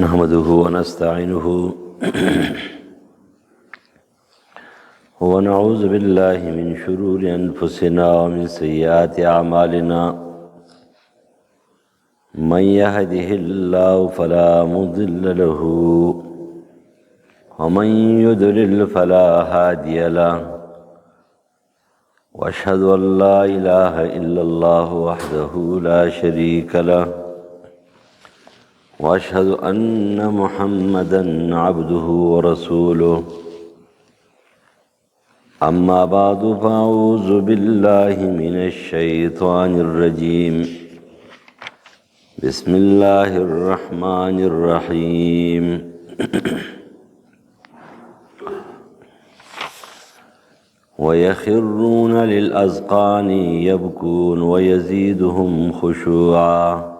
نحمده ونستعينه ونعوذ بالله من شرور أنفسنا ومن سيئات أعمالنا من يهده الله فلا مضل له ومن يضلل فلا هادي له وأشهد أن لا إله إلا الله وحده لا شريك له وأشهد أن محمدًا عبده ورسوله أما بعد فأعوذ بالله من الشيطان الرجيم بسم الله الرحمن الرحيم ويخرون للأذقان يبكون ويزيدهم خشوعا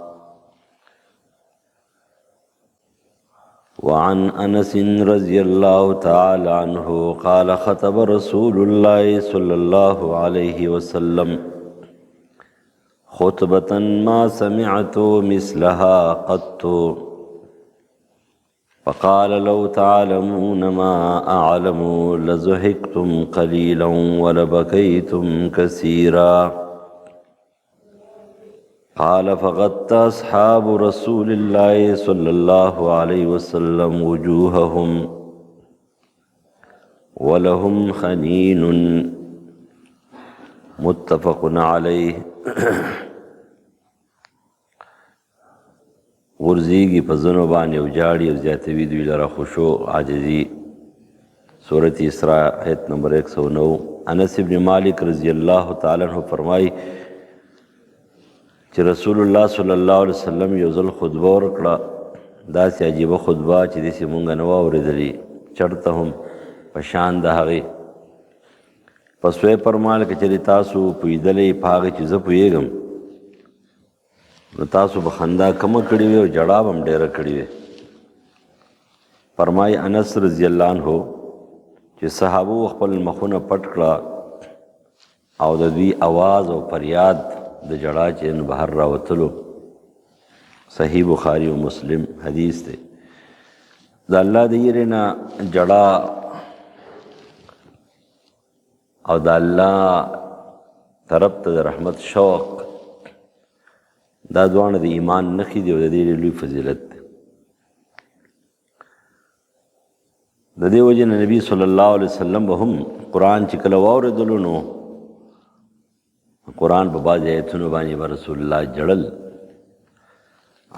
وعن أنس رضي الله تعالى عنه قال خطب رسول الله صلى الله عليه وسلم خطبة ما سمعت مثلها قط فقال لو تعلمون ما أعلم لضحكتم قليلا ولبكيتم كثيرا قال فغطى أصحاب رسول الله صلى الله عليه وسلم وجوههم ولهم خنين متفق عليه ورزیگی پزنو باندې او جاړي او زیاتوي دوی لره خشوع عاجزي سورۃ اسراء آیت نمبر 109 انس ابن مالک رضی الله تعالی عنہ فرمایي چې رسول الله صلی الله علیه وسلم یو ځل خطبه ورکړه داسې عجیبه خطبه چې داسې مونږ نه واورېدلې چړته هم په شان د هغې پس ویې فرمایل که چېرې تاسو پوهېدلی په هغې چې زه پوهېږم نو تاسو به خندا کمه کړې وې او جړا به هم ډېره کړې وې فرمایي انس رضی الله عنه چې صحابو خپل مخونه پټ کړه او د دوی اواز او فریاد د جړا چې بهر راوتلو صحیح بخاری و مسلم حدیث دی د الله د یېرې نه جړا او د الله طرف ته د رحمت شوق دا دواړه د ایمان نښې دي او د دې لوی فضیلت دی د دې وجې نه نبي صلی الله علیه وسلم به هم قرآن چې کله واورېدلو نو قرآن په بعض آیتونو باندې به رسول الله جړل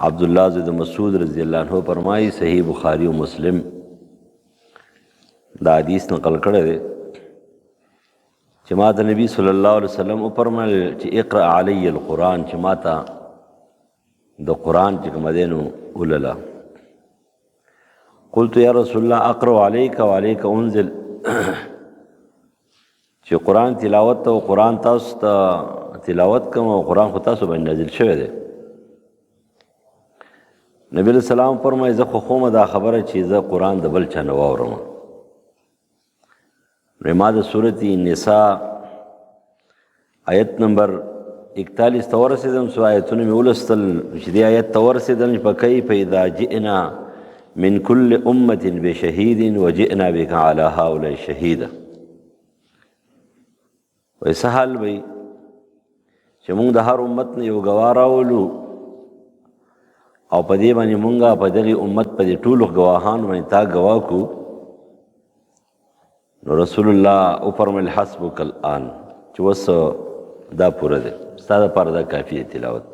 عبدالله زید مسعود رضی الله عنه فرمایي صحیح بخاری و مسلم دا حدیث نقل کړی دی چې ما ته نبی صلی الله علیه وسلم وفرمایل چې اقرأ علی القرآن چې ما ته د قرآن چې کومه دی نو ولله قلت یا رسول الله اقرأ علیک وعلیک انزل چې قرآن تلاوت ته او قرآن تاسو ته تلاوت کوم او قرآن خو تاسو باندې نازل شوی دی نبی علیہ السلام فرمایي زه خو خومه دا خبره چې زه قرآن د بل چا نه واورم نو ما د سورت نساء آیت نمبر 41 ته ورسېدم څو آیتونه مې ولوستل چې دې آیت ته ورسېدل چې فکیف اذا جئنا من کل امة بشهید وجئنا بک علی هؤلاء شهیدا وی سحال بی چې مونږ د هر امت نه یو ګواه راولو او په دې باندې مونږه په دغې امت په دې ټولو ګواهانو باندې تا ګواه کو نو رسول الله وفرمیل حسبک الآن چې اوس دا پوره دی ستا دپاره دا کافي دی تلاوت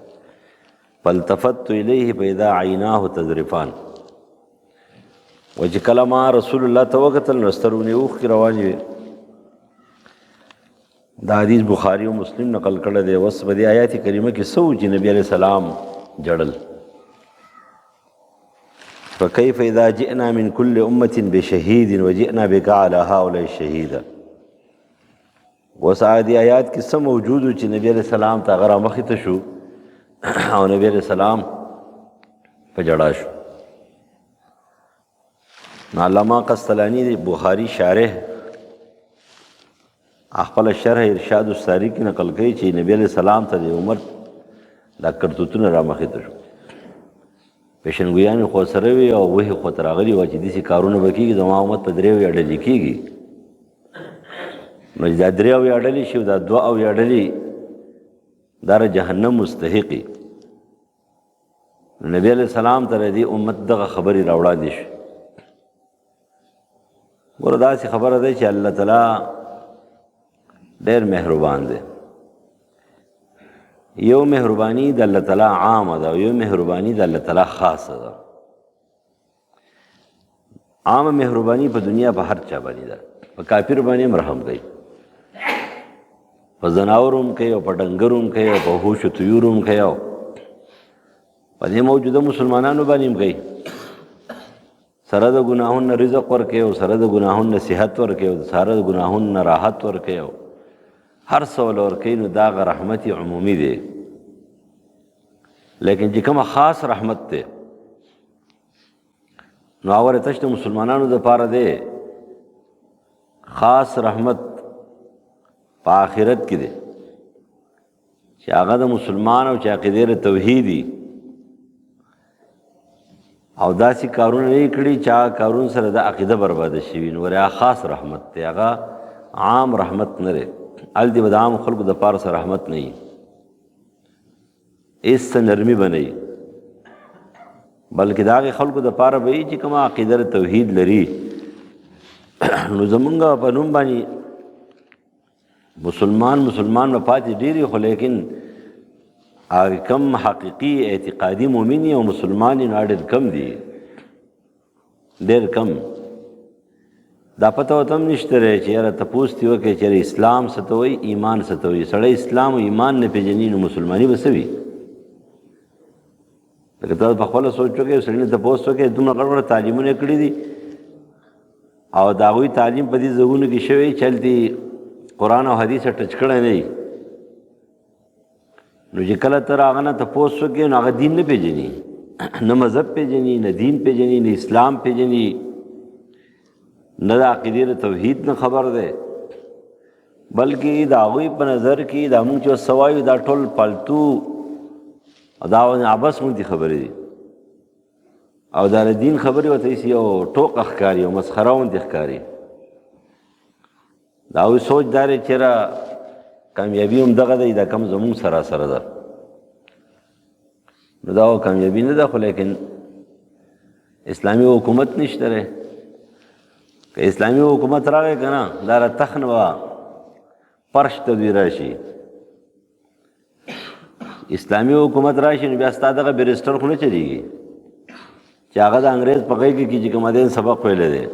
فالتفت الیه فاذا عیناه تذرفان و چې کله ما رسول الله ته وکتل نو سترګې اوښکې روانې وې دا حدیث بخاری و مسلم نقل کړی دی اوس په دې آیات کریمه کې څه و چې نبي علیہ السلام جړل فکیف اذا جئنا من کل امة بشهید وجئنا بک علی هؤلاء شهیدا اوس دې آیات کې څه موجود و چې نبي علیہ السلام ته هغه رامخې ته شو او نبي علیہ السلام په جړا شو علامه قسطلانی دی بخاری شارح خپل شرح ارشاد الساری کې نقل کوي چې نبی علیہ السلام ته د عمر دا کرتوتونه را مخې ته شو پیشنګویانې خو سره وي او وحي خو ته راغلي وه چې داسې کارونه به کېږي زما امت په 3 ډلې کېږي. نو چې دا 3 ډلې شي او دا 2 ډلې دا جهنم مستحقي. نبی علیہ السلام ته دې امت دغه خبرې راوړاندې شي. ګوره داسې خبره ده چې الله تعالی ډېر مهربان دی. یو مهرباني د الله تعالی عامه ده او یو مهرباني د الله تعالی خاصه ده. عامه مهرباني په دنیا په هر چا باندې ده، په کافر باندې هم رحم کوي، په ځناور هم کوي او په ډنګر هم کوي او په هوش و طیور هم کوي او په دې موجوده مسلمانانو باندې هم کوي. سره د ګناهونو رزق ورکوي او سره د ګناهونو صحت ورکوي او سره د ګناهونو راحت ورکوي او هر څه ورکوي. نو دا رحمت عمومي دی. لیکن چې کومه خاص رحمت دی نو هغه تش د مسلمانانو دپاره دی. خاص رحمت په آخرت کې دی چې هغه د مسلمان او چې عقیده توحیدي او داسې کارونه نه کړي چې هغه کارونه سره د عقیده برباده شوي. نو هغه خاص رحمت دی، هغه عام رحمت نه دی. هلته به د عام خلکو دپاره سره رحمت نه وي، هېڅ څه نرمي به نه وي، بلکې د هغې خلکو دپاره به وي چې کومه عقیده توحید لري. نو زمونږ په نوم باندې مسلمان به پاتې ډېرې، خو لیکن هغه کم حقیقي اعتقادي مؤمن او مسلمان یې ډېر کم دي، ډېر کم. دا پته ورته هم نشته دی چې یاره تپوس دې وکړې چې اسلام څه ته وایي، ایمان څه ته وایي. سړی اسلام او ایمان نه پېژني نو مسلماني به څه وي؟ لکه تاسو په خپله سوچ وکړئ، سړي نه تپوس وکړئ، دومره غټ غټ تعلیمونه یې کړي دي او د هغوی تعلیم په دې ځایونو کې شوی چې هلته قرآن او حدیث ټچ کړی نه وي. نو چې کله ته هغه نه تپوس وکړې نو هغه دین نه پېژني، نه مذهب پېژني، نه دین پېژني، نه اسلام پېژني، نه د عقیدې توحید نه خبر دی، بلکې د هغوی په نظر کې دا مونږ چې څه وایو دا ټول پالتو او دا عبث مونږ دي خبرې دي او دا د دین خبرې ورته هېڅ یو ټوکه ښکاري او مسخره غوندې ښکاري. د هغوی سوچ دا دی چېرې کامیابي هم دغه دی، دا کم زمونږ سره ده. نو دا کامیابي نه ده، خو لیکن اسلامي حکومت نشته دی. که اسلامي حکومت راغی که نه دا را تخ نه به فرش ته دوی راشي. اسلامي حکومت راشي نو بیا ستا دغه بیرسټر خو نه چلېږي چې هغه د انګریز په غېږ کې چې کوم دین سبق ویلی دی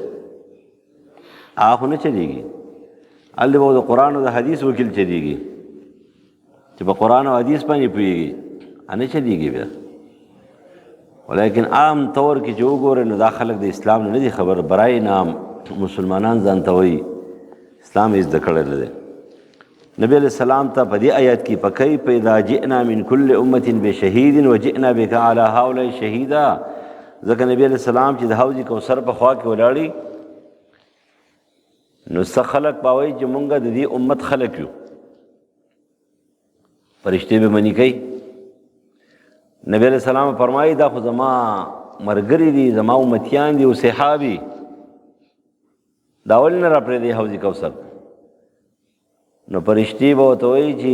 هغه خو نه چلېږي. هلته به د قرآن او د حدیث وکیل چلېږي چې په قرآن او حدیث باندې پوهېږي، نه چلېږي بیا. ولیکن عام طور کې چې وګورئ نو دا خلک د اسلام نه دي خبر، برای نام مسلمانان ځان ته وایي، اسلام یې زده کړی نه دی. نبی علیہ السلام ته په دې آیات کې فکیف اذا جئنا من کل امة بشهید وجئنا بک علی هؤلاء شهیدا. ځکه نبی علیہ السلام چې د حوض کوثر په خوا کې ولاړي نو څه خلک به وایي چې مونږ د دې امت خلک یو، فرشتې به مني کوي. نبی علیہ السلام فرمایي دا خو زما ملګري دي، زما امتیان دي او صحابي، دا ولې نه راپرېږدي حوض کوثر؟ نو فرشتې به ورته وایي چې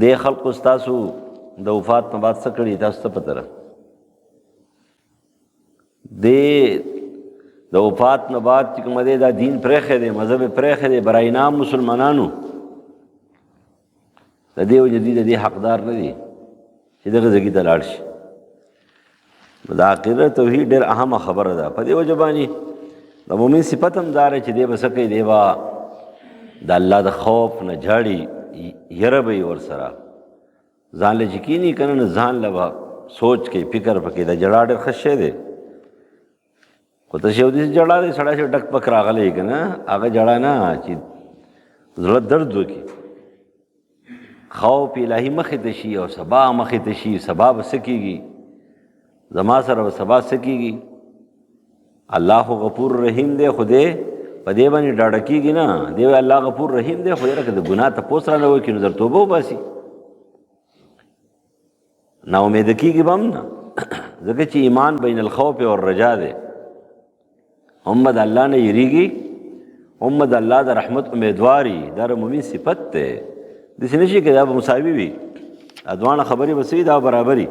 دې خلقو ستاسو د وفات نه بعد څه کړي، تاسو څه پته ده؟ دې د وفات نه بعد چې کومه دی دا دین پرېښی دی، مذهب یې پرېښی دی، برای نام مسلمانانو د دې وجې دوی د دې حقدار نه دي چې دغه ځګي ته لاړ شي. نو د عقیده توحید ډېر اهمه خبره ده. په دې وجه باندې د مؤمن صفت هم دا دی چې دی به څه کوي، دی به د الله د خوف نه جاړي، یره به یې ورسره ځان له چې کیني که نه ځان له به سوچ کوي، فکر پکې. د جړا ډېر ښه شی دی، خو تاسې یو داسې جړا دی سړی چې ډک پک راغلی که نه، هغه جړا نه چې زړه درد وکړي. خوف الهي مخې ته شي او سبا مخې ته شي، سبا به څه کېږي، زما سره به سبا څه کېږي. الله خو غفور رحیم دی، خو دی په دې باندې ډاډه کېږي نه، دی الله غفور رحیم دی، خو یاره که د ګناه تپوس را نه وکړي نو در توبه وباسي، نا امیده کېږي به هم نه. ځکه چې ایمان بین الخوف والرجا دی. هم د الله نه یریږي، هم د الله د رحمت امیدواري. دا د مؤمن صفت دی. داسې نه شي که دا به مساوي وي، دواړه خبرې به څه وي، دا برابري.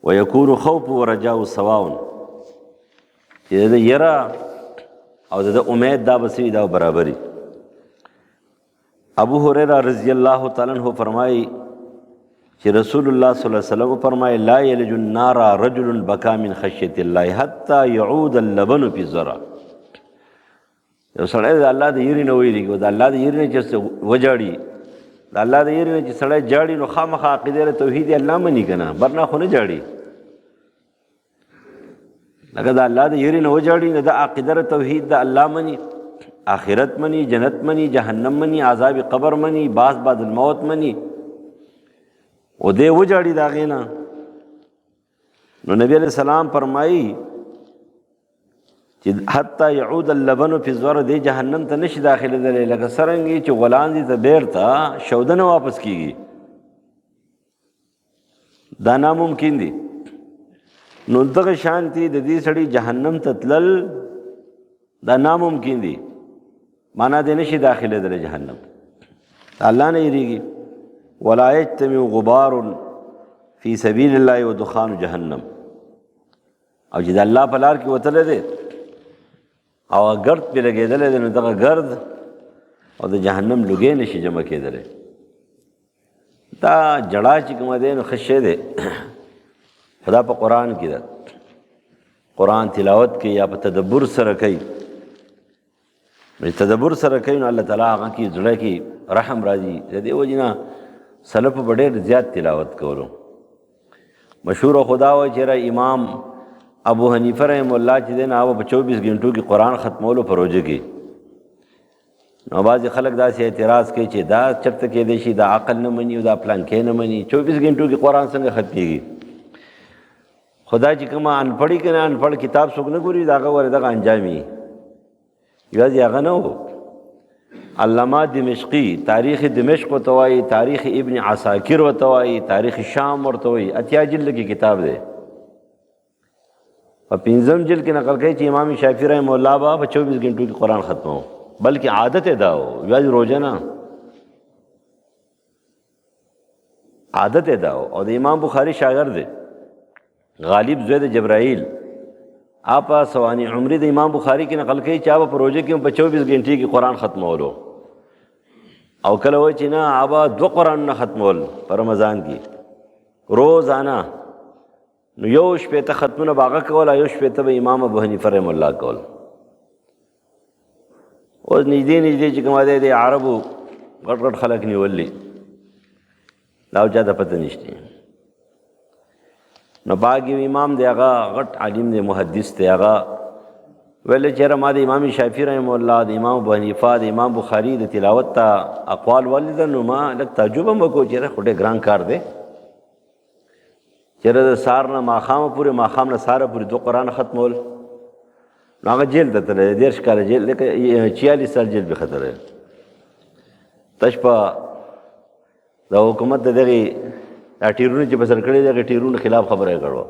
ویکون خوف ورجاء سواء، چې د یره او د امید دا به څه وي، دا برابري. ابو هریره رضی الله تعالی عنہ فرمایي چې رسول الله صلی الله علیه وسلم فرمایي لا یلج النار رجل بکا من خشیة الله حتی یعود اللبن فی الزرع. یو سړی د الله د یېرې نه ویریږي، او د الله د یېرې نه چې وجاړي، د الله د یېرې نه چې سړی جاړي، نو خامخا عقیده توحید الله مني که نه، برنا خو نه جاړي. لکه د الله د یېرې نه وجاړي، نو د عقیده توحید د الله مني، آخرت مني، جنت مني، جهنم مني، عذاب قبر مني، بعث بعد الموت مني، او دې وجاړي د هغې نه. نو نبی علیہ السلام فرمایي چې حتی یعود اللبن فی الزرع، دې جهنم ته نشي داخلېدلی لکه څرنګه چې غلان دي ته بیرته شودنه واپس کیږي. دا ناممکن دي. نو دغه شانتي د دې سړي جهنم ته تلل دا ناممکن دي، معنا دې نشي داخلېدلی جهنم. الله نه یریږي. ولا یجتمع غبار فی سبیل الله ودخان جهنم. او چې د الله په لار کې وتلی دی او ګرد پې لګېدلی دی، نو دغه ګرد او د جهنم لوګی نشي جمع کېدلی. دا جړا چې کومه دی نو ښه شی دی، خدا په قرآن کې ده. قرآن تلاوت کوي یا په تدبر سره کوي، تدبر سره کوي، نو الله تعالی هغه کې زړه کې رحم راځي. د دې وجې نه سلف په ډېر زیات تلاوت کولو. مشهور خدا و چې امام ابو حنیفه رحم الله چې دی نه هغه په 24 غنټو کې قرآن ختمولو په روژه کې. نو بعضې خلک داسې اعتراض کوي چې دا چېرته کېدی شي، دا عقل نه مني او دا پلانکی نه مني، 24 غنټو کې قرآن څنګه ختمېږي. خدا چې کومه انپړي که نه انپړ کتاب څوک نه ګوري، د هغه ورې دغه انجام وي. یوازې هغه نه و، علامه دمشقي تاریخ دمشق ورته وایي، تاریخ ابن عساکر ورته وایي، تاریخ شام ورته وایي. 80 جلد کې کتاب دی. په 5م جلد کې نقل کوي چې امام شافعي رحمه الله به په 24 غنټو کې قرآن ختمو، بلکې عادت یې دا و، یوازې روژه نه، عادت یې دا و. او د امام بخاري شاګرد دی، غالب زوی د جبرائیل. آپ سوانی عمری د امام بخاری کې نقل کوي چې هغه په روژه کې په 24 غنټې کې قرآن ختمولو، او کله وایي چې نه هغه 2 قرآنونه ختمول په رمضان کې روزانه. نو 1 شپېته ختمونه به هغه کول، 1 شپېته به امام ابو حنیفه رحم الله کول. اوس نږدې نږدې چې کومه دی د عربو غټ غټ خلک نیولي، دا چا ته پته نشته. نو باغ امام دی، هغه غټ عالم دی، محدث دی. هغه ویل چېرې ما د امام شافعي رحم الله، د امام ابو حنیفه، د امام بخاري د تلاوت ته اقوال ولیدل، نو ما لږ تعجب هم وکړو چې خو ډېر ګران کار دی. چېرې د سهار نه ماښامه پورې، ماښام نه سهاره پورې 2 قرآن ختمول. نو هغه جیل ته تللی، 30 کاله جیل، لکه 46 سال جیل به ختلی. تش په د حکومت د دغې دا ټیرونه چې په سر کړي دغه ټیرونو خلاف خبره یې کړو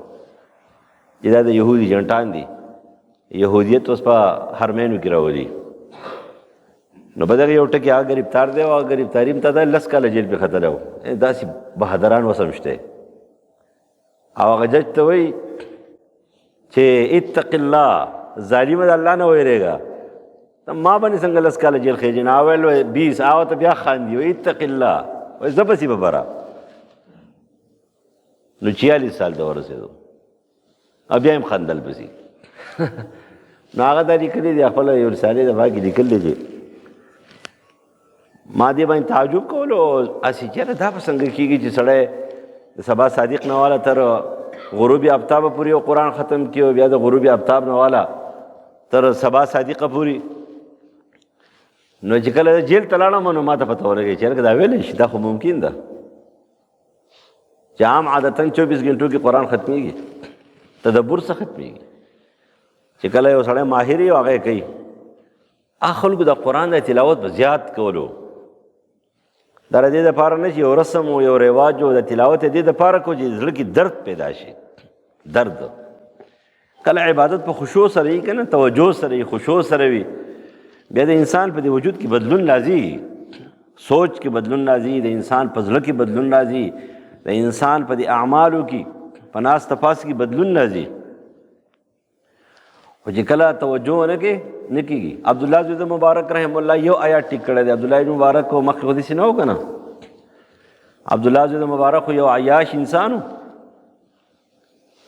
چې دا د یهودي جنټان دي، یهودیت اوس په حرمینو کې راولي. نو په دغه یو ټکي هغه ګرفتار دی، او هغه ګرفتاري هم ته دا 10 کاله جیل پې ختلی و. داسې بهادران اوس هم شته. او هغه جج ته وایي چې اتق الله، ظالمه د الله نه ویرېږه، ما باندې څنګه 10 کاله جیل خېږي. نو ویل 20، هغه ته بیا خاندي، وایي اتق الله، وایي زه پسې به بره. نو 46 سال ته ورسېدو، او بیا هم خندل پسې. نو هغه دا لیکلي دي، خپله یو رسالې دفعه کې لیکلی دي. ما دې باندې تعجب کولو، هسې چېرې دا به څنګه کېږي چې سړی د سبا صادق نه والا تر غروب آفتابه پورې یو قرآن ختم کړي، او بیا د غروب آفتاب نه والا تر سبا صادقه پورې. نو چې کله جیل ته لاړم، نو ما ته پته ولګي چې دا ویلی شي، دا خو ممکن ده چې عام عادتاً 24 غنټو کې قرآن ختمېږي، تدبر څه ختمېږي. چې کله یو سړی ماهر وي، هغه یې کوي. هغه خلکو د قرآن د تلاوت په زیات کولو، دا د دې دپاره نه چې یو رسم او یو رواج او د تلاوت دې دپاره کو چې زړه کې درد پیدا شي. درد. کله عبادت په خشوع سره وي که نه، توجه سره وي، خشوع سره وي، بیا د انسان په دې وجود کې بدلون راځي، سوچ کې بدلون راځي، د انسان په زړه کې بدلون راځي، د انسان په دې اعمالو کې په ناسته پاس کې بدلون راځي. خو چې کله توجه نه کېږي. عبدالله زوی مبارک رحم الله یو آیات ټیک کړی دی. عبدالله مبارک کو مخکې خو داسې نه و که نه، عبدالله زوی مبارک خو یو عیاش انسان و،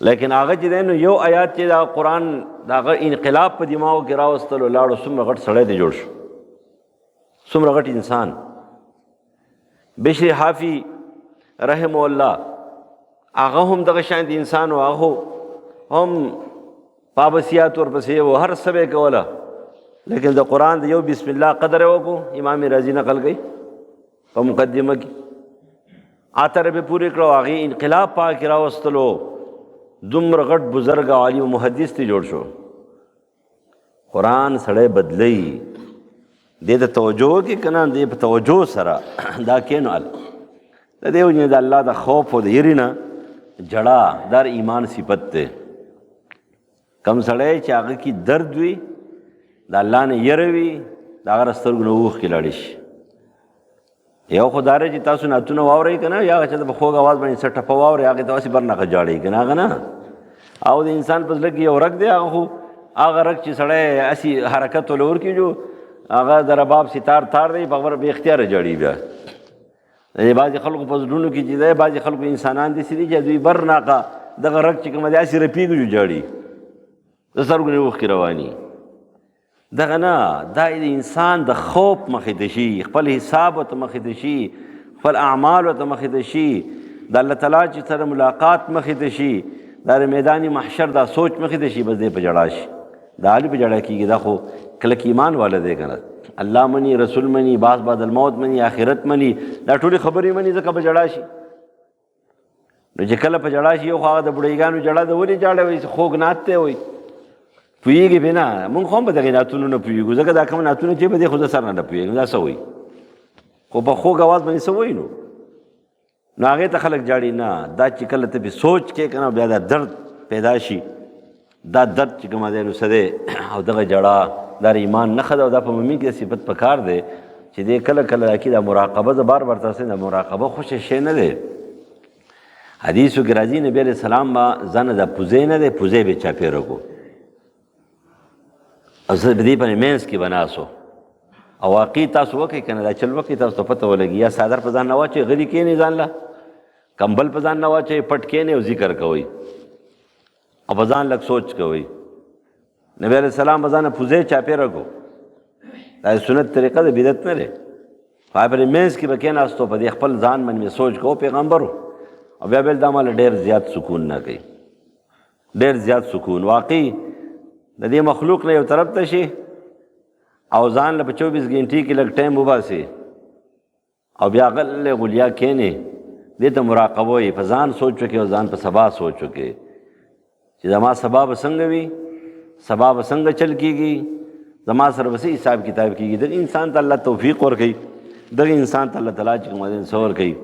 لیکن هغه چې دی نو یو آیات چې دا قرآن د هغه انقلاب په دماغو کې راوستلو لاړو، څومره غټ سړی دی جوړ شو، څومره غټ انسان. بشر حافي رحمه الله هغه هم دغه شان د انسان و، هغه هم پابسیات ورپسې و، هر څه به یې کوله، لیکن د قرآن د یو بسم الله قدر یې وکړو. امام رازي نقل کوي په مقدمه کې، اتره به پورې کړو، هغې انقلاب پاک راوستلو، دومره غټ بزرګ عالم و محدث تی جوړ شو. قرآن سړی بدلی، دې ته توجه وکړي که نه، دې په توجه سره دا کینو د دې وجې د الله د خوف او د یرې نه جړه در ایمان صفت دی. کم سړی چې هغه کې درد وي، د الله نه یره وي، د هغه سترګو نه اوښکې لاړې شي. یو خو دا دی چې تاسو نعتونه واورئ که نه، یا هغه چې په خوږ اواز باندې څه ټپه واورئ، هغې ته هسې برناقه جاړئ که نه، هغه نه. او د انسان په زړه کې یو رګ دی، هغه خو هغه رګ چې سړی هسې حرکت ولې ورکړي، هغه د رباب ستار تار دی، په خبره بې اختیاره جاړي. بیا د بعضې خلکو په زړونو کې چې دی، بعضې خلکو انسانان داسې دي چې دوی برناقه دغه رګ چې کومه دی هسې رپېږي جاړي، د سترګو نه اوښکې رواني. دغه نه، دا د انسان د خوف مخې ته شي، خپل حساب ورته مخې ته شي، خپل اعمال ورته مخې ته شي، د الله تعالی چې سره ملاقات مخې ته شي، دا د میدان محشر دا سوچ مخې ته شي، بس دی په جړا شي. دا علي په جړا کېږي، دا خو کلک ایمان والا دی که نه، الله مني، رسول مني، بعض بعد الموت مني، آخرت مني، دا ټولې خبرې مني، ځکه په جړا شي. نو چې کله په جړا شي، یو خو هغه د بوډۍ جړا د ولې جاړه وایي، خوږ نعت دی وایي، پوهېږي پې نه. مونږ خو هم په دغې نعتونو نه پوهېږو، ځکه دا کوم نعتونه چې په دې خو زه سر نه پوهېږم دا څه وایي، خو په خوږ اواز باندې څه وایي نو هغې ته خلک جاړي نه. دا چې کله ته پې سوچ کې که نه، بیا دا درد پیدا شي، دا درد چې کومه دی نو څه دی، او دغه جړه دا ایمان نښه ده، او دا په مؤمن کې صفت پکار دی چې دی کله کله کې دا مراقبه، زه بار بار تاسو دا مراقبه خوښ شی نه دی. حدیثو کې راځي نبي علیه السلام به ځانه دا پوزې نه دی، پوزې به چاپېره کړو، او زه په دې باندې منځ کې به ناست و. او واقعي تاسو وکړئ که نه، دا چل وکړئ، تاسو ته پته ولګي. یا څادر په ځان نه واچوئ، غلي کښېنئ ځان له، کمبل په ځان نه واچوئ، پټ کښېنئ او ذکر کوئ، او په ځان لږ سوچ کوئ. نبی علیہ السلام په ځانه پوزې چاپېره کړو، دا سنت طریقه د بدعت نه دی. هغه پرې منځ کې به کښېناستو، په دې خپل ځان باندې سوچ کوو پیغمبرو، او بیا بل دا ماله ډېر زیات سکون نه کوي، ډېر زیات سکون. واقعي د دې مخلوق نه یو طرف ته شي، او ځان له په 24 غنټې کې لږ ټایم وباسي، او بیا غلې غلیا کښېنې، دې ته مراقبه وایي. په ځان سوچ وکړي او ځان په سبا سوچ وکړي چې زما سبا به څنګه وي، سبا به څنګه چل کېږي، زما سره به څه حساب کتاب کېږي. دغه انسان ته الله توفیق ورکوي، دغه انسان ته الله تعالی چې کوم دی څه ورکوي،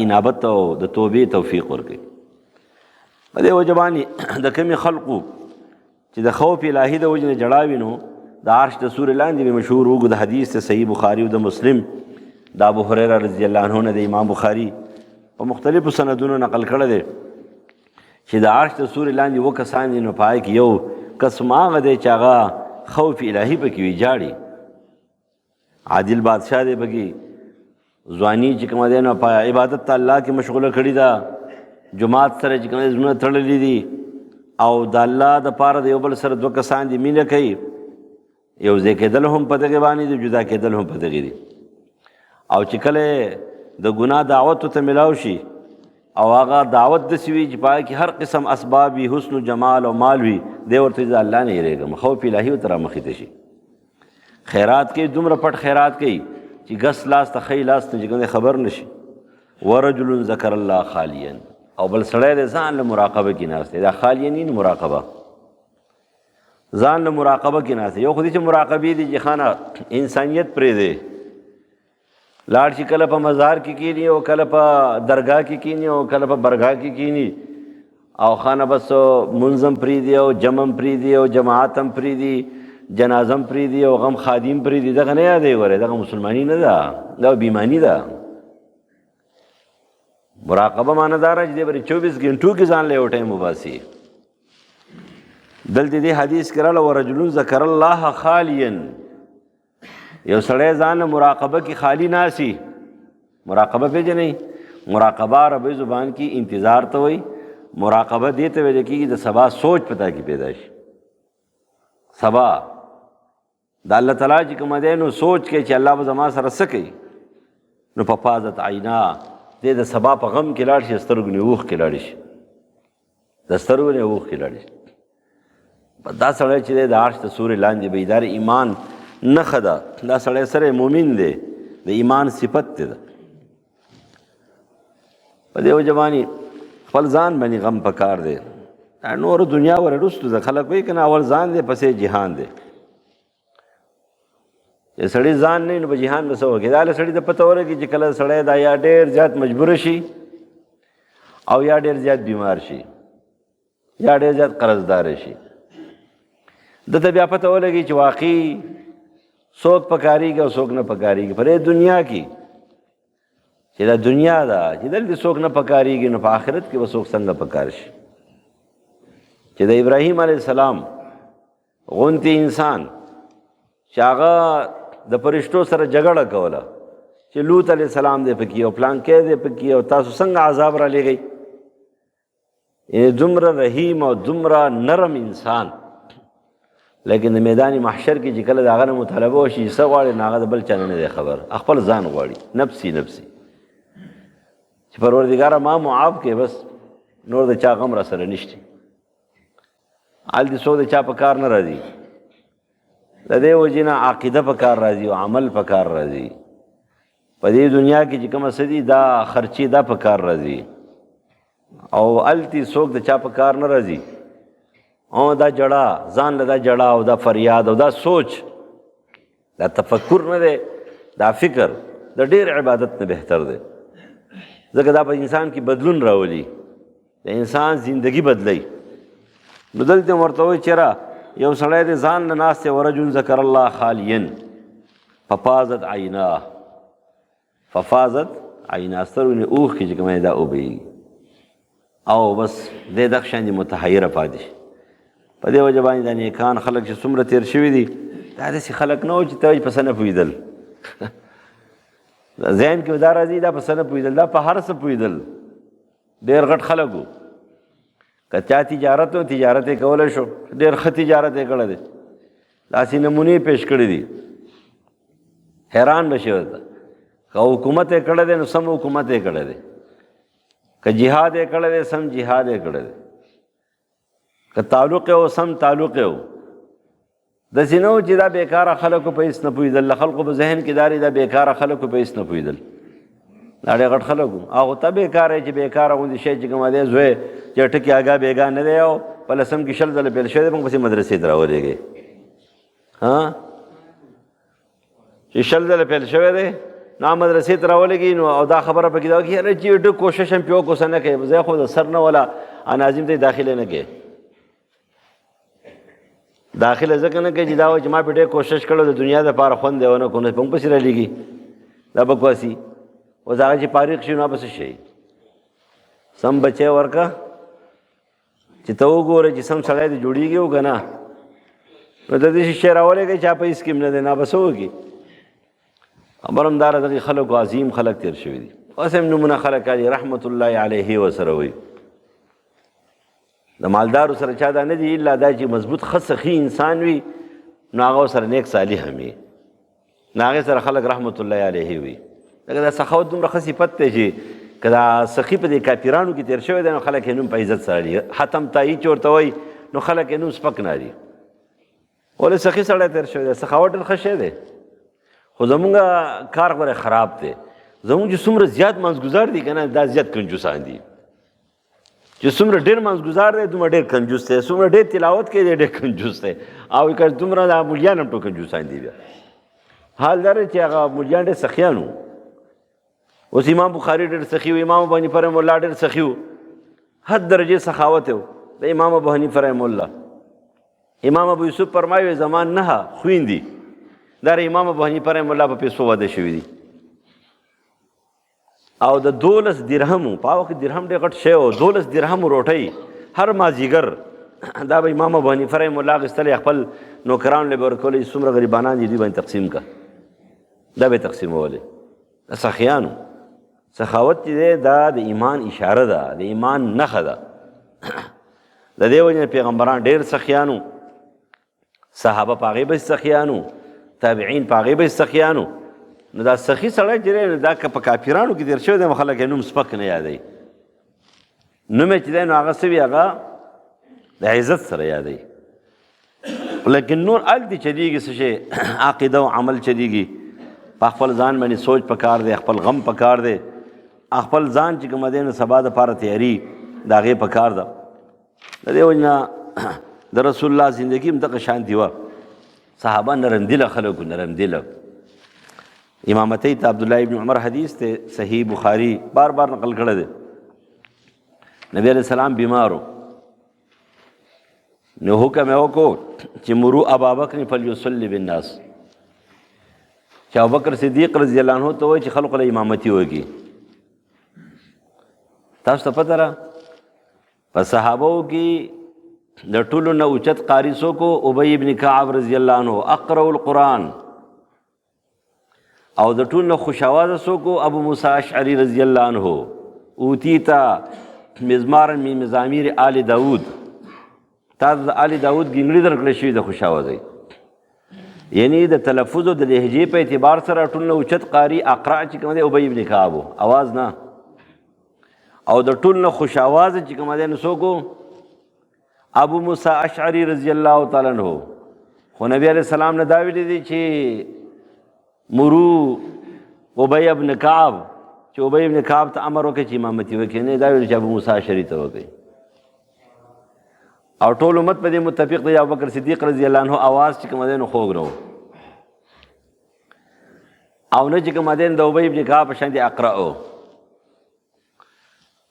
انابت او د توبې توفیق ورکوي. په دې وجه باندې د کومې خلقو چې د خوف الهي د وجې نه جړا وي، نو د عرش د سورې لاندې به مشهور اوږد حدیث د صحیح بخاري او د مسلم د ابو هریره رضی الله عنه نه د امام بخاري په مختلفو سندونو نقل کړی دی چې د عرش د سورې لاندې 2 کسان دي، نو په هغې کې یو قسم هغه دی چې هغه خوف الهي پکې وي، جاړي. عادل بادشاه دی پکې، ځواني چې کومه دی نو په عبادت ته الله کې مشغوله کړې ده، جماعت سره چې کومه زړونه تړلي دي، او د الله د پاره د یو بل سره 2 کسان دي مینه کوي، یو ځای کېدل هم په دغې باندې دي، جدا کېدل هم په دغې دي. او چې کله د ګناه دعوت ته ملاو شي، او هغه دعوت داسې وي چې په هغه کې هر قسم اسباب وي، حسن و جمال او مال وي، دی ورته زه الله نه یېرېږم، خوف الهي ورته رامخې ته شي. خیرات کوي، دومره پټ خیرات کوي چې ګس لاس ته ښی لاس ته چې کوم دی خبر نه شي. ورجل ذکر الله خالیا، او بل سړی دی ځان له مراقبه کې ناست دی، دا خالیا نه مراقبه، ځان له مراقبه کې ناست دی. یو خو دې چې مراقبې دي چې خانه انسانیت پرېږدی، لاړ شي کله په مزار کې کینی، او کله په درګاه کې کینی، او کله په برګاه کې کینی، او خانه بس منظم پریدي او جمم پریدي او جماعتم پریدي جنازم پریدي او غم خادم پریدي دغه نه یادې وره دغه مسلمانی نه ده دا بیمانی ده. مراقبه معنی دار چې د 24 غنټو کې ځان له یو ټایم وباسي. دلته دې حدیث کړه ورجل ذکر الله خالیا، یو سړی ځان مراقبه کې خالی ناسي. مراقبه پیژنئ؟ مراقبه عربی زبان کی انتظار ته وایي. مراقبه دې ته ویل کېږي د سبا سوچ پتا کې پیدا شي. سبا د الله تعالی چې کوم دی نو سوچ کې چې الله به زما سره څه کوي، نو په فازت عینا دې د سبا په غم کې لاړ شي، سترګو نه اوښ کې لاړ شي، د سترګو نه اوښ کې لاړ شي. دا سړی چې دی د عرش د سورې لاندې بیدار ایمان نښه ده. دا سړی سره مومن دی، د ایمان صفت دی. په دې وجه باندې خپل ځان باندې غم پکار دی. نور دنیا ور رستو ده، خلک وایي که نه اول ځان دی پسې جهان دی. چې سړی ځان نه نو په جهان به څه وکړي؟ دا له سړي ته پته ورکړي چې کله سړی دا یا ډېر زیات مجبور شي او یا ډېر زیات بیمار شي یا ډېر زیات قرضدار شي. دته بیا پته ولګي چې واقعي څوک پکارېږي او څوک نه پکارېږي. په دې دنیا کې چې دا دنیا ده چې دلته څوک نه پکارېږي، نو په آخرت کې به څوک څنګه پکار شي. چې د ابراهیم علیه السلام غونتی انسان چې هغه د فرشتو سره جګړه کوله چې لوط علیه السلام دی پکې او پلانکی دی پکې او تاسو څنګه عذاب را لېږئ. دومره رحیم او دومره نرم انسان، لیکن د میدان محشر کې چې کله د هغه نه مطالبه وشي څه غواړي، نو هغه د بل چا نه دی خبر، خپل ځان غواړي، نفسي نفسي چې پروردګاره ما معاف کړې، بس نور د چا غم را سره نشته. هلته څوک د چا په کار نه راځي. د دې وجې نه عقیده په کار راځي او عمل په کار راځي. په دې دنیا کې چې کومه څه دي دا خرچې دا په کار راځي، او هلته څوک د چا په کار نه راځي. او دا جړه ځان له دا جړه او دا فریاد او دا سوچ، دا تفکر نه دی، دا فکر د ډېر عبادت نه بهتر دی. ځکه دا په انسان کې بدلون راولي، د انسان زندگی بدلی. نو دلته ورته وایي چېرې یو سړی د ځان نه ناست دی، ورجل ذکر الله خالیا ففاضت عیناه. ففاضت عیناه سترګو نه اوښکې چې کومه دا وبهیږي او بس دې دغه شان متحیره پاتې شي. په دې وجه باندې دا نیکان خلک چې څومره تېر شوي دي، دا داسې خلک نه وو چې ته په څه نه پوهېدل. ذهن کې دا راځي دا په څه نه پوهېدل، دا په هر څه پوهېدل. ډېر غټ خلک وو، که چا تجارت و تجارت یې کولی شو، ډېر ښه تجارت یې کړی دی. داسې نمونې پیش کړي دي، حیران به شي ورته. که حکومت یې کړی دی نو سم حکومت یې کړی دی، که جهاد یې کړی دی سم جهاد یې کړی دی، که تعلق یې و سم تعلق یې و. داسې نه و چې دا بېکاره خلکو په هېڅ نه پوهېدل. د خلکو په ذهن کې دا دا بېکاره خلکو په هېڅ نه پوهېدل. دا ډېر غټ خلک وو. هغو ته بېکاره چې بېکاره غوندې شی چې کومه دی زوی چې ټکي اګا بېګا نه دی او په لسم کې 20 ځله پیل شوی دی، موږ پسې مدرسې ته راولېږئ. چې 20 ځله پیل شوی دی نو مدرسې ته راولېږي، نو او دا خبره پکې دا وکړي یاره چې ډېر کوشش هم پې وکړو څه نه کوې، زه خو د سر نه ولا ناظم ته داخله نه کوې. داخله ځکه نه کوي چې دا وایي چې ما پې ډېر کوشش کړی د دنیا دپاره خوند دی ونه کړو، نو موږ پسې رالېږي. دا بکواسي. اوس هغه چې فارغ شي نو هغه به څه شي؟ سم بچی ورکه چې ته وګوره چې سم سړی دې جوړېږي او که نه، نو د دې شی راولېږئ چې په هېڅ کې نه دی، نه به څه وکړي. خبر هم دا ده دغې خلکو عظیم خلک تېر شوي دي. اوس هم نمونه خلک علي رحمت الله علیه ورسره وایي. د مالدارو سره چا دا نه دي الا دا چې مضبوط ښه سخي انسان وي، نو هغه سره نیک صالح هم وي، نو هغې سره خلک رحمت الله علیه وي. لکه دا سخاوت دومره ښه صفت دی چې که دا سخي په دې کافرانو کې تېر شوی دی نو خلک یې نوم په عزت سره لي. حتم تایي چې ورته وایي نو خلک یې نوم سپک نه لي. ولې سخي سړی تېر شوی دی، سخاوت ډېر ښه شی دی. خو زمونږ کار غوره خراب دی. زمونږ چې څومره زیات منځګزار دي که نه، دا زیات کنجوسان دي. چې څومره ډېر منځګزار دی دومره ډېر کنجوس دی، څومره ډېر تلاوت کوي دی ډېر کنجوس دی، او که دومره دا مولیان هم ټول کنجوسان دي. بیا حال دا دی چې هغه مولیان ډېر سخیان وو. اوس امام بخاري ډېر سخي و، امام ابو حنیفه رحمه الله ډېر سخي و، حد درجه سخاوت و د امام ابو حنیفه رحم الله. امام ابو یوسف فرمایي زمان نه خويندي دا امام ابو حنیفه رحم الله په پیسو واده شوي دي او د 12 درهم په وخت درهم ډېر غټ شی و 12 درهم روټۍ هر مازیګر دا به امام ابو حنیفه رحم الله غستل خپل نوکران له ورکول څومره غریبانان دي باندې تقسیم کا دا به تقسیموله سخیانو. سخاوت چې دا د ایمان اشاره ده د ایمان نښه ده. د دې وجه پیغمبران ډېر سخیانو صحابه په هغې به سخیانو تابعین په هغې به سخیانو. نو دا سخي سړی چې دا که په کافرانو کې تېر شوی دی خلک یې نوم سپک نه یادوي نوم یې چې دی نو هغه څه وي هغه د عزت سره یادوي. لیکن نور هلته چلیږي څه شی عقیده او عمل چلیږي په خپل ځان باندې سوچ پکار دی خپل غم پکار دی خپل ځان چې کومه دی نو سبا دپاره تیاري د هغې پکار ده. د دې وجه نه د رسول الله زندګي هم دغه شانتې وه. صحابه نرم دله خلکو نرم دله. امامتۍ ته عبدالله ابن عمر حدیث ته صحیح بخاری بار بار نقل کړی دی. نبی علیہ السلام بیمارو نو حکم یې وکړو چې مرو ابابکر فلیصلی بالناس چې ابوبکر صدیق رضی الله عنه ته وایي چې خلقو له امامتي وکړي. تاسو ته پته ده په صحابو کې د ټولو نه اوچت قاري څوک و ابی ابن کعب رضی الله عنه اقرأ القرآن او د ټولو نه خوش آوازه څوک و ابو موسی اشعري رضی الله عنه اوتیتا مزمارا من مزامیر آل داود تا د آل داود ګنګړي درکړی شوي د خوش آوازۍ یعنی د تلفظ او د لهجې په اعتبار سره ټول نه اوچت قاري اقرا چې کوم دی ابی ابن کعب اواز نه او د ټول نه خوش آواز چې کوم دی نو څوک ابو موسی اشعري رضی الله تعالی عنہ. خو نبی علیہ السلام نه دا ویلي دي چې مرو ابی ابن کعب چې ابی ابن کعب ته امر وکړي چې امامتي وکړي نه دا ویلي چې ابو موسی اشعري ته وکړي. او ټول امت په دې متفق دی ابوبکر صدیق رضی الله عنه اواز چې کوم دی نو خوږ نه او نه چې کوم دی د ابی ابن کعب په شان دی اقرأ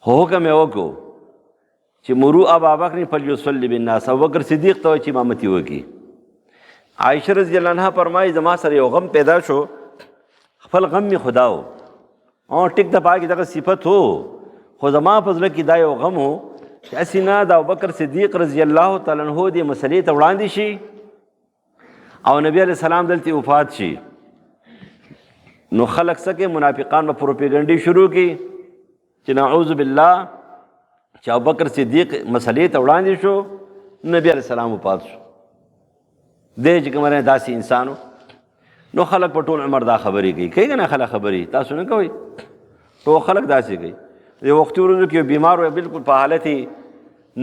حکم یې وکړو چې مرو ابابکر فلیصلی بالناس ابوبکر صدیق ته چې امامتي وکړي. عایشه رضی الله عنها فرمایي زما سره یو غم پیدا شو خپل غم مې خدا و او ټیک د پاکي دغه صفت هو خو زما په زړه کې دا یو غم و چې هسې نه د ابوبکر صدیق رضی الله تعالی عنه دې مسلې ته وړاندې شي او نبی علیہ السلام دلته وفات شي نو خلق څه منافقان به پروپیګنډي شروع کړي چې نعوذ بالله چې ابوبکر صدیق مسلې ته وړاندې شو نبی علیہ السلام وفات شو دی چې کوم داسې انسانو نو خلق په ټول عمر دا خبرې کوي که نه خلک خبرې تاسو نه کوئ ټول خلک داسې کوي. یو وختي ورځو کې بیمار و بالکل په حالت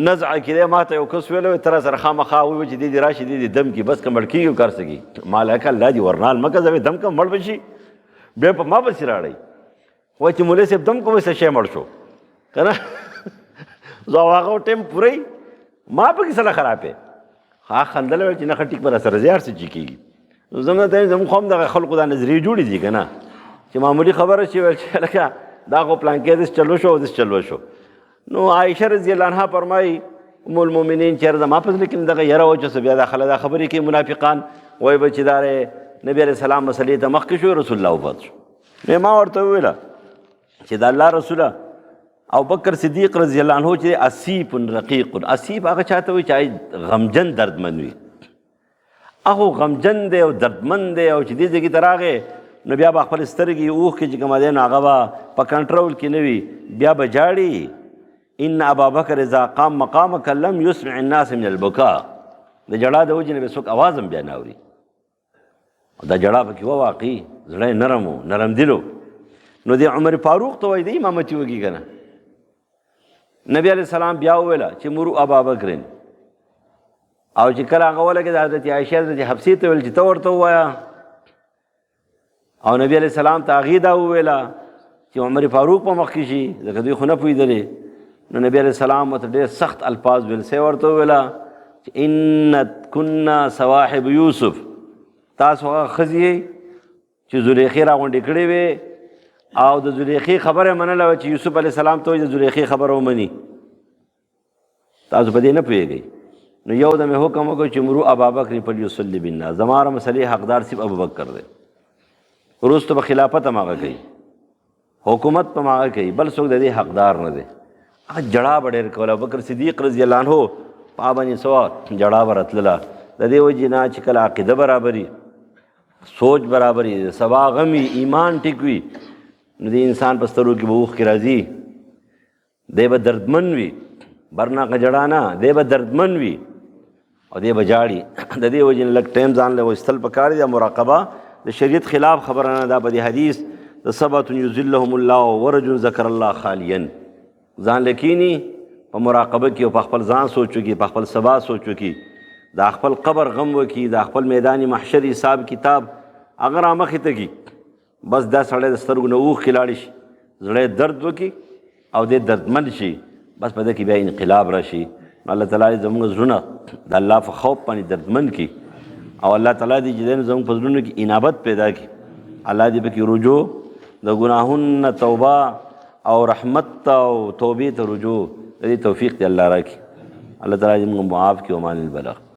نزع کې دی ما ته یو کس ویلی تر سره خامخا وویل چې دې راشي دې دم کې بس که مړ کېږي کار څه کېږي مالک الله دې ورنال مه کوه دم که مړ به شي بیا په ما پسې راړئ وایي چې مولوي صاحب دم کوئ څه شی مړ شو که نه زه هغه ټایم پوری ما پکې څه نه خراب یې ها خندل ویل چې نه ښه ټیک به را سره زیار څه چې کېږي نو زموږ ته زموږ خو هم دغه خلقو دا نظریې جوړې دي که نه چې معمولي خبره شي ویل چې لکه دا خو پلانکې دس چلو شو دس چلو شو. نو عایشه رضی الله عنها فرمایي ام المؤمنین چېرې زما په زړه کې دغه یره وه چې بیا دا خلک دا خبرې کوي منافقان وایي به چې دا نبي علیه السلام مسلې ته مخکې شو رسول الله وفات شو. نو ما ورته وویله چې د الله رسوله ابوبکر صدیق رضی الله عنه چې اسیف رقیق اسیف هغه چاته وایي چې غمجن دردمن وي هغه غمجن دی او دردمن دی او چې دې ځای کې ته راغې نو بیا به خپل سترګې اوښکې چې کومه دی نو هغه به په کنټرول کې نه وي بیا به جاړي. ان ابابکر اذا قام مقامک لم یسمع الناس من البکا د جړا د وجې نه به څوک اواز هم بیا نه اوري. دا جړا پکې وه واقعي زړه یې نرم و نرم دل و. نو د عمر فاروق ته وایي دی امامتي وکړي که نه نبی علیہ السلام بیا وویله چې مرو ابابکرین او چې کله هغه ولګېد حضرت عایشه حضرت حفصې ته ویل چې ته ورته ووایه او نبی علیہ السلام ته هغې دا وویله چې عمر فاروق په مخ کې شي ځکه دوی خو نه پوهېدلې. نو نبی علیہ السلام ورته ډېر سخت الفاظ ویل څه ورته وویله چې ان کنا صواحب یوسف تاسو هغه ښځې یئ چې زلیخې راغونډې کړې وې او د زلیخې خبره منله وه چې یوسف علیه السلام ته وایي د زلیخې خبره ومني تاسو په دې نه پوهېږئ. نو یو د مې حکم وکړ چې مرو ابابکر فلیصلی بالناس، زما مسلې حقدار صرف ابوبکر دی، وروسته به خلافت هم هغه کوي، حکومت په هغه کوي، بل څوک د دې حقدار نه دی. هغه جړا به ډېر کوله. ابوبکر صدیق رضی الله عنه په باندې سوا جړا به راتلله د دې وجې نه چې کله عقیده برابري، سوچ برابري، سبا غم وي، ایمان ټیک وي، نو د انسان په سترګو کې به اوښکې راځي، دی به دردمن وي، برناقه جړا نه، دی به دردمن وي او دی به جاړي. د دې وجې نه لږ ټایم ځان له وایستل پکار دی. مراقبه د شریعت خلاف خبره نه ده. په دې حدیث د سبعة یذلهم الله ورجل ذکر الله خالیا، ځان لکینی په مراقبه کې او په خپل ځان سوچ وکړي، په خپل سبا سوچ وکړي، دا خپل قبر غم وکړي، دا خپل میدان محشر حساب کتاب هغه رامخې ته کړي. بس دا سړی د سترګو نه اوښکې لاړې شي، زړی درد وکړي او دې دردمند شي، بس په ده کې بیا انقلاب راشي. الله تعالی زموږ زړونه د الله په خوف باندې دردمند کړي او الله تعالی دې چې زموږ په زړونو کې انابت پیدا کړي. الله دې پکې رجوع د ګناهونو نه توبه او رحمت ته او توبې ته رجوع د دې توفیق دې الله راکړي. الله تعالی دې موږ معاف کړي. ومان البلاغ.